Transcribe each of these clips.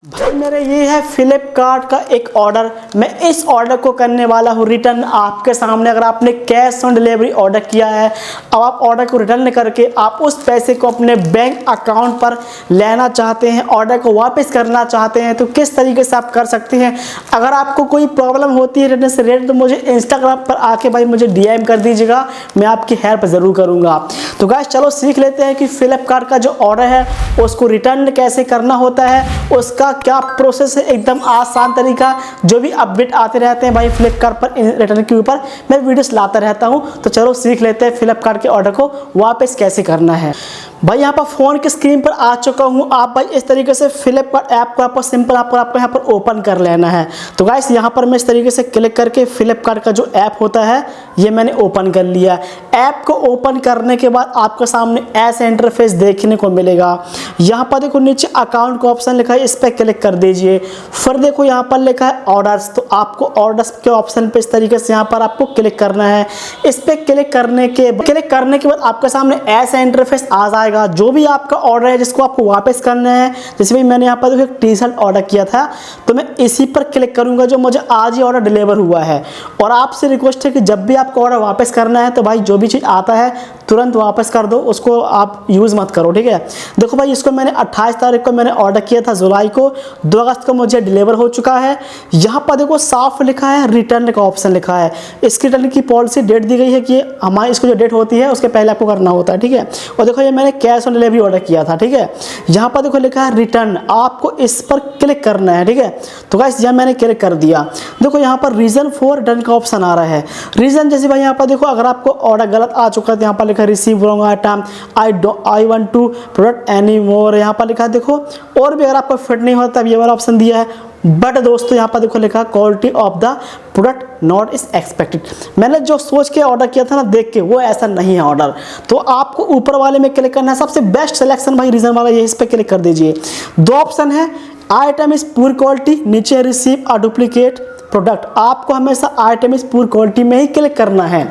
भाई मेरे ये है फ्लिपकार्ट का एक ऑर्डर। मैं इस ऑर्डर को करने वाला हूँ रिटर्न आपके सामने। अगर आपने कैश ऑन डिलीवरी ऑर्डर किया है, अब आप ऑर्डर को रिटर्न करके आप उस पैसे को अपने बैंक अकाउंट पर लेना चाहते हैं, ऑर्डर को वापस करना चाहते हैं, तो किस तरीके से आप कर सकते हैं। अगर आपको कोई प्रॉब्लम होती है रिटर्न से रिलेटेड तो मुझे इंस्टाग्राम पर आके भाई मुझे DM कर दीजिएगा, मैं आपकी हेल्प ज़रूर करूँगा। तो गाइस चलो सीख लेते हैं कि फ्लिपकार्ट का जो ऑर्डर है उसको रिटर्न कैसे करना होता है, उसका क्या प्रोसेस है। एकदम आसान तरीका, जो भी अपडेट आते रहते हैं भाई फ्लिपकार्ट पर रिटर्न के ऊपर मैं वीडियोस लाता रहता हूं। तो चलो सीख लेते हैं फ्लिपकार्ट के ऑर्डर को वापस कैसे करना है। भाई यहाँ पर फोन की स्क्रीन पर आ चुका हूँ। आप भाई इस तरीके से फ्लिपकार्ट ऐप को आपको सिंपल आपको यहाँ पर ओपन कर लेना है। तो गाइस यहाँ पर मैं इस तरीके से क्लिक करके फ्लिपकार्ट का जो ऐप होता है ये मैंने ओपन कर लिया। ऐप को ओपन करने के बाद आपके सामने ऐसा इंटरफेस देखने को मिलेगा। यहाँ पर देखो नीचे अकाउंट का ऑप्शन लिखा है, इस पर क्लिक कर दीजिए। फिर देखो यहाँ पर लिखा है ऑर्डर्स, तो आपको ऑर्डर्स के ऑप्शन पे इस तरीके से यहाँ पर आपको क्लिक करना है। इस पर क्लिक करने के बाद आपके सामने ऐसा इंटरफेस आ जाएगा। जो भी आपका ऑर्डर है जिसको आपको वापस करना है, जैसे भी मैंने यहाँ पर देखो एक टी-शर्ट ऑर्डर किया था तो मैं इसी पर क्लिक करूंगा जो मुझे आज ही ऑर्डर डिलीवर हुआ है। और आपसे रिक्वेस्ट है कि जब भी आपको ऑर्डर वापस करना है तो भाई जो भी चीज़ आता है तुरंत वापस कर दो, उसको आप यूज़ मत करो, ठीक है। देखो भाई इसको मैंने 28 तारीख को मैंने ऑर्डर किया था जुलाई को, 2 अगस्त को मुझे डिलीवर हो चुका है। यहाँ पर देखो साफ लिखा है रिटर्न का ऑप्शन लिखा है। इसकी रिटर्न की पॉलिसी डेट दी गई है कि हमारी इसको जो डेट होती है उसके पहले आपको करना होता है, ठीक है। और देखो ये मैंने कैश ऑन डिलीवरी ऑर्डर किया था, ठीक है। यहाँ पर देखो लिखा है रिटर्न, आपको इस पर क्लिक करना है, ठीक है। तो गाइस यह मैंने क्लिक कर दिया। देखो यहाँ पर रीजन फॉर रिटर्न का ऑप्शन आ रहा है। रीजन जैसे भाई यहाँ पर देखो अगर आपको ऑर्डर गलत आ चुका है तो यहाँ पर लिखा receive wrong item, I want to product any more, यहाँ पर लिखा है देखो। और भी अगर आपको फिट नहीं होता तब ये वाला ऑप्शन दिया है। बट दोस्तों यहाँ पर देखो लिखा quality of the product not is expected. मैंने जो सोच के ऑर्डर किया था ना देख के, वो ऐसा नहीं है ऑर्डर। तो आपको ऊपर वाले में क्लिक करना है, सबसे बेस्ट सिलेक्शन भाई रीजन वाला ये, इस पर क्लिक कर दीजिए। 2 ऑप्शन है, आइटम इज पुअर क्वालिटी, नीचे रिसीव अ डुप्लीकेट प्रोडक्ट। आपको हमेशा आइटम इज पुअर क्वालिटी में ही क्लिक करना है।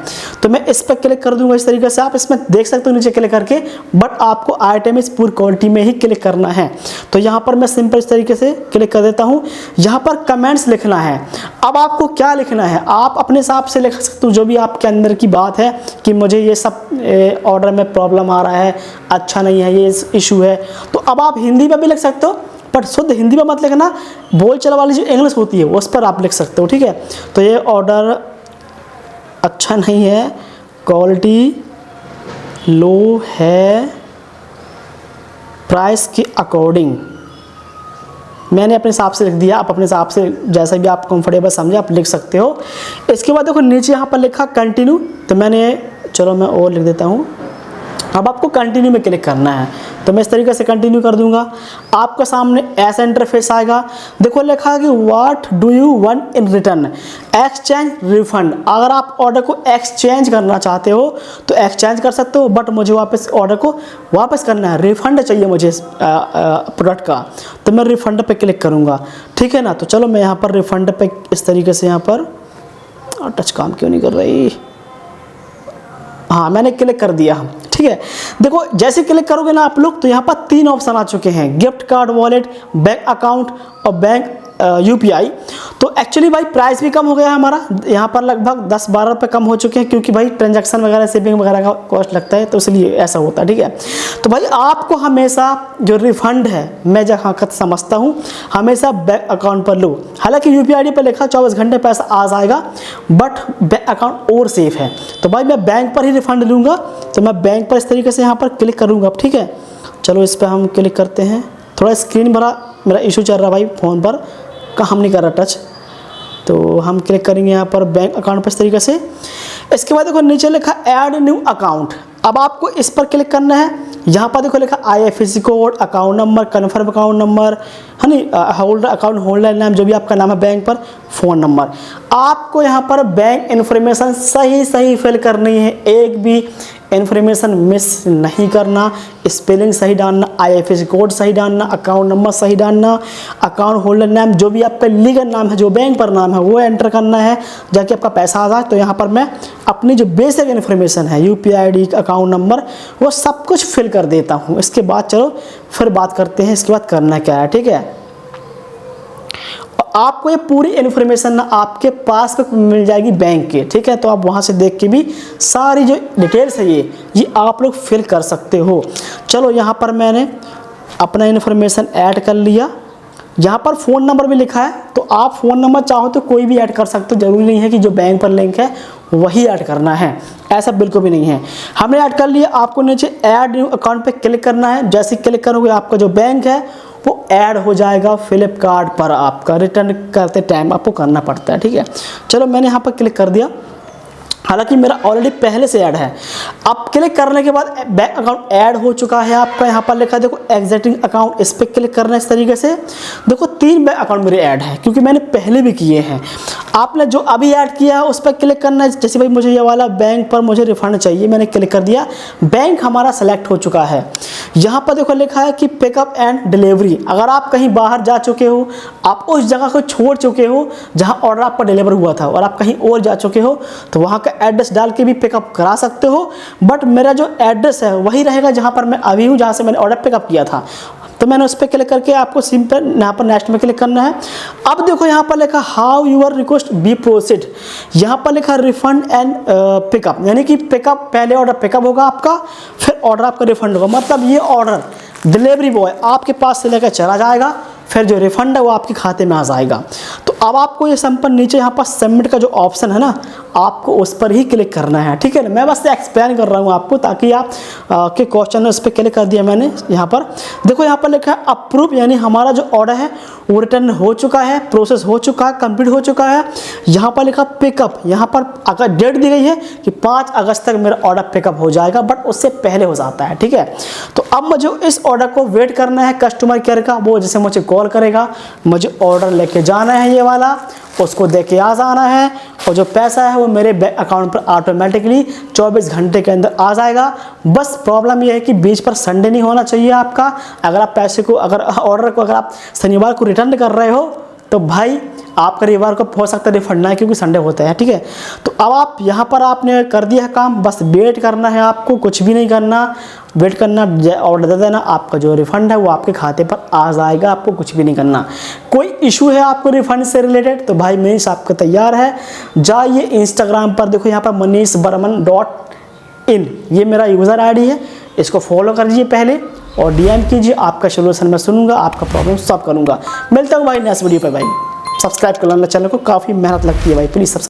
तो मैं इस पर क्लिक कर दूंगा इस तरीके से, आप इसमें देख सकते हो नीचे क्लिक करके, बट आपको आइटम इज पुअर क्वालिटी में ही क्लिक करना है। तो यहाँ पर मैं सिंपल इस तरीके से क्लिक कर देता हूँ। यहाँ पर कमेंट्स लिखना है। अब आपको क्या लिखना है, आप अपने हिसाब से लिख सकते हो जो भी आपके अंदर की बात है कि मुझे ये सब ऑर्डर में प्रॉब्लम आ रहा है, अच्छा नहीं है, ये इशू है। तो अब आप हिंदी में भी लिख सकते हो, बट शुद्ध हिंदी में मत लिखना, बोल चल वाली जो इंग्लिश होती है उस पर आप लिख सकते हो, ठीक है। तो ये ऑर्डर अच्छा नहीं है, क्वालिटी लो है, प्राइस के अकॉर्डिंग। मैंने अपने हिसाब से लिख दिया, आप अपने हिसाब से जैसा भी आप कंफर्टेबल समझे आप लिख सकते हो। इसके बाद देखो नीचे यहाँ पर लिखा कंटिन्यू, तो मैंने चलो मैं और लिख देता हूँ। अब आपको कंटिन्यू में क्लिक करना है, तो मैं इस तरीके से कंटिन्यू कर दूंगा। आपके सामने ऐसा इंटरफेस आएगा। देखो लिखा है कि what do you want in return, exchange refund. अगर आप ऑर्डर को एक्सचेंज करना चाहते हो तो एक्सचेंज कर सकते हो, बट मुझे वापस ऑर्डर को वापस करना है, रिफंड चाहिए मुझे प्रोडक्ट का, तो मैं रिफंड पे क्लिक करूँगा, ठीक है ना। तो चलो मैं यहाँ पर रिफंड पे इस तरीके से यहाँ पर टच काम क्यों नहीं कर रही, हाँ मैंने क्लिक कर दिया, ठीक है। देखो जैसे क्लिक करोगे ना आप लोग तो यहाँ पर 3 ऑप्शन आ चुके हैं, gift card, wallet, bank account और बैंक UPI। तो एक्चुअली भाई प्राइस भी कम हो गया है हमारा, यहाँ पर लगभग 10-12 रुपये कम हो चुके हैं, क्योंकि भाई ट्रांजैक्शन वगैरह शिपिंग वगैरह का कॉस्ट लगता है, तो इसलिए ऐसा होता है, ठीक है। तो भाई आपको हमेशा जो रिफंड है, मैं जहाँ तक समझता हूँ, हमेशा बैंक अकाउंट पर लो। हालांकि UPI ID पर लिखा 24 घंटे पैसा आ जाएगा, बट बैंक अकाउंट और सेफ है। तो भाई मैं बैंक पर ही रिफंड लूँगा, तो मैं बैंक पर इस तरीके से यहाँ पर क्लिक करूँगा, ठीक है। चलो इस पर हम क्लिक करते हैं। थोड़ा स्क्रीन भरा मेरा इशू चल रहा भाई फ़ोन पर, काम नहीं कर रहा टच, तो हम क्लिक करेंगे यहाँ पर बैंक अकाउंट पर इस तरीके से। इसके बाद देखो नीचे लिखा ऐड न्यू अकाउंट, अब आपको इस पर क्लिक करना है। यहाँ पर देखो लिखा IFSC code, account number, confirm account number, है नी, होल्डर अकाउंट होल्डर नाम जो भी आपका नाम है बैंक पर, फ़ोन नंबर। आपको यहाँ पर बैंक इन्फॉर्मेशन सही फिल करनी है, एक भी इन्फॉर्मेशन मिस नहीं करना, स्पेलिंग सही डालना, IFSC कोड सही डालना, अकाउंट नंबर सही डालना, अकाउंट होल्डर नाम जो भी आपका लीगल नाम है, जो बैंक पर नाम है वो एंटर करना है, जाके आपका पैसा आ जाए। तो यहाँ पर मैं अपनी जो बेसिक इन्फॉर्मेशन है, UPI ID, अकाउंट नंबर, वो सब कुछ फिल कर देता हूँ। इसके बाद चलो फिर बात करते हैं इसके बाद करना क्या है, ठीक है। आपको ये पूरी इन्फॉर्मेशन ना आपके पास पे मिल जाएगी बैंक के, ठीक है। तो आप वहाँ से देख के भी सारी जो डिटेल्स है ये आप लोग फिल कर सकते हो। चलो यहाँ पर मैंने अपना इन्फॉर्मेशन ऐड कर लिया। यहाँ पर फ़ोन नंबर भी लिखा है, तो आप फ़ोन नंबर चाहो तो कोई भी ऐड कर सकते हो, ज़रूरी नहीं है कि जो बैंक पर लिंक है वही ऐड करना है, ऐसा बिल्कुल भी नहीं है। हमने ऐड कर लिया। आपको नीचे ऐड न्यू अकाउंट पे क्लिक करना है। जैसे क्लिक करोगे आपका जो बैंक है वो ऐड हो जाएगा फ्लिपकार्ट पर। आपका रिटर्न करते टाइम आपको करना पड़ता है, ठीक है। चलो मैंने यहाँ पर क्लिक कर दिया, हालांकि मेरा ऑलरेडी पहले से ऐड है। अब क्लिक करने के बाद बैंक अकाउंट ऐड हो चुका है आपका। यहाँ पर लिखा है देखो एग्जिस्टिंग अकाउंट, इस पर क्लिक करना है इस तरीके से। देखो 3 बैंक अकाउंट मेरे ऐड है क्योंकि मैंने पहले भी किए हैं। आपने जो अभी ऐड किया है उस पर क्लिक करना है। जैसे भाई मुझे ये वाला बैंक पर मुझे रिफंड चाहिए, मैंने क्लिक कर दिया, बैंक हमारा सेलेक्ट हो चुका है। यहाँ पर देखो लिखा है कि पिकअप एंड डिलीवरी। अगर आप कहीं बाहर जा चुके हो, आप उस जगह को छोड़ चुके हो जहाँ ऑर्डर आपका डिलीवर हुआ था और आप कहीं और जा चुके हो, तो वहाँ का एड्रेस डाल के भी पिकअप करा सकते हो। बट मेरा जो एड्रेस है वही रहेगा जहाँ पर मैं अभी हूँ, जहाँ से मैंने ऑर्डर पिकअप किया था। तो मैंने उस पर क्लिक करके आपको सिंपल यहाँ पर नेक्स्ट में क्लिक करना है। अब देखो यहाँ पर लिखा how your request be proceed. यहाँ पर लिखा रिफंड एंड पिकअप, यानी कि पिकअप, पहले ऑर्डर पिकअप होगा आपका, फिर ऑर्डर आपका रिफंड होगा। मतलब ये ऑर्डर डिलीवरी बॉय आपके पास से लेकर चला जाएगा, फिर जो रिफंड है वो आपके खाते में आ जाएगा। तो अब आपको ये सिंपल नीचे यहाँ पर सबमिट का जो ऑप्शन है ना, आपको उस पर ही क्लिक करना है, ठीक है ना। मैं बस एक्सप्लेन कर रहा हूँ आपको ताकि आप के क्वेश्चन है उस पर क्लिक कर दिया मैंने। यहाँ पर देखो यहाँ पर लिखा है अप्रूव, यानी हमारा जो ऑर्डर है वो रिटर्न हो चुका है, प्रोसेस हो चुका है, कंप्लीट हो चुका है। यहाँ पर लिखा पिकअप, यहाँ पर अगर डेट दी गई है कि 5 अगस्त तक मेरा ऑर्डर पिकअप हो जाएगा, बट उससे पहले हो जाता है, ठीक है। तो अब मुझे इस ऑर्डर को वेट करना है कस्टमर केयर का, वो जैसे मुझे कॉल करेगा, मुझे ऑर्डर लेके जाना है ये वाला, उसको दे के आ जाना है, और जो पैसा है वो मेरे बैंक अकाउंट पर ऑटोमेटिकली 24 घंटे के अंदर आ जाएगा। बस प्रॉब्लम ये है कि बीच पर संडे नहीं होना चाहिए आपका। अगर आप पैसे को, अगर ऑर्डर को अगर आप शनिवार को रिटर्न कर रहे हो तो भाई आपका रविवार को हो सकता है रिफंड ना है, क्योंकि संडे होता है, ठीक है। तो अब आप यहाँ पर आपने कर दिया है काम, बस वेट करना है आपको, कुछ भी नहीं करना, वेट करना, ऑर्डर दे देना, आपका जो रिफंड है वो आपके खाते पर आ जाएगा, आपको कुछ भी नहीं करना। कोई इशू है आपको रिफंड से रिलेटेड तो भाई मनीष आपका तैयार है, जाइए इंस्टाग्राम पर, देखो यहाँ पर manish.burman.in ये मेरा यूज़र ID है, इसको फॉलो कर लीजिए पहले और DM कीजिए, आपका सोल्यूशन मैं सुनूंगा, आपका प्रॉब्लम सॉल्व करूंगा। मिलता हूँ भाई नेक्स्ट वीडियो पर। भाई सब्सक्राइब कर लेना चैनल को, काफ़ी मेहनत लगती है भाई, प्लीज़ सब्सक्राइब।